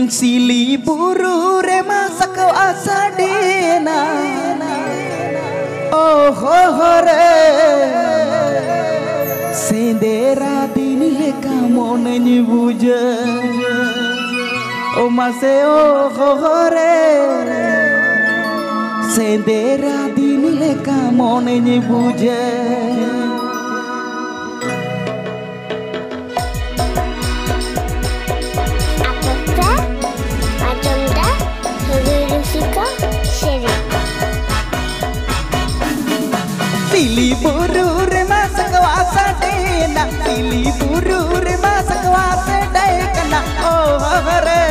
Sili buru remasak asadena oh hore sendera dini kamu nyebuja oh mase oh hore sendera dini kamu nyebuja Sili buru remasak asadena Sili buru remasak asadena oh hore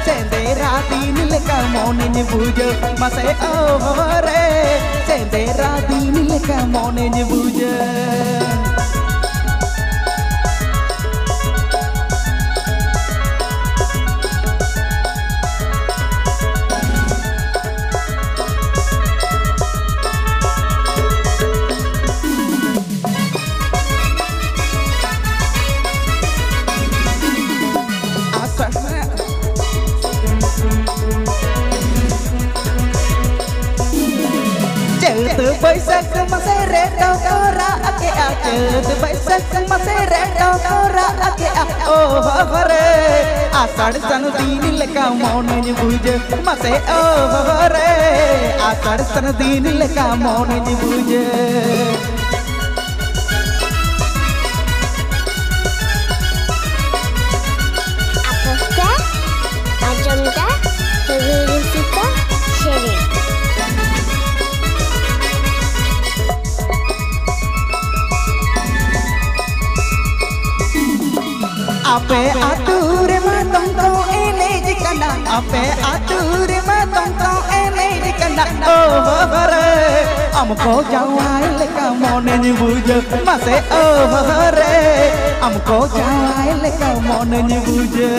sendera dini kamu nyebuja mase oh hore sendera dini kamu nyebuja từ bấy sắc mà sẽ rẽ đâu có ra ake ake từ bấy sắc mà sẽ rẽ đâu có ra ake ake oh hore asad san dini leka mon ni buje mà sẽ oh hore asad san dini leka mon ni buje Ape atur matong kau ini jikana Ape atur matong kau ini jikana oh hore amko jawai leka mone nyebuja mase oh hore amko jawai leka mone nyebuja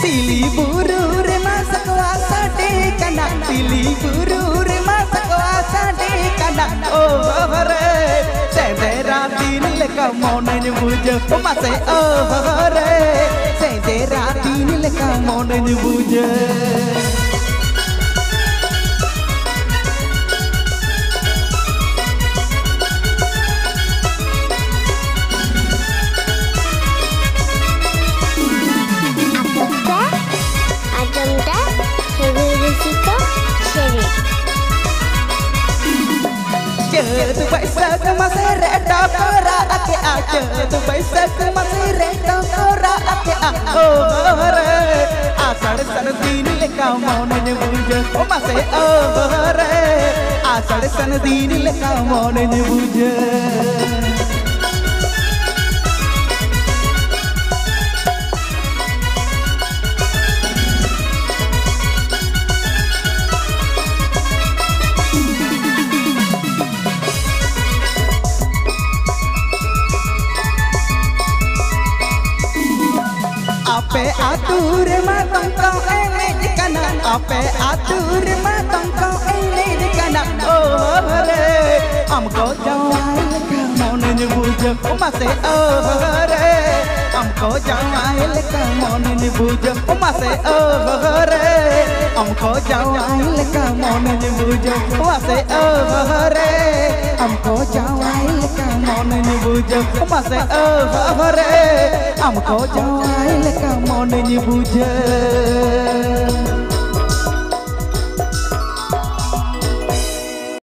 Sili buru remasak asadena Sili buru remasak asadena oh hore sendera dini kamu nyebuja mase oh hore sendera dini kamu nyebuja từ bấy sắc mà sẽ rẽ đâu có ra ake ake từ bấy sắc mà sẽ rẽ đâu có ra ake ake oh hore asad san dini kamu nyebuja mà sẽ oh hore asad san dini kamu nyebuja Ape atur matong kau ini jikana Ape atur matong kau ini jikana oh hore amko jawai kamu nyebuja mase oh hore amko jawai kamu nyebuja mase oh hore amko jawai kamu nyebuja mase oh hore amko jawai kamu nyebuja mase oh hore amko jawai kamu nyebuja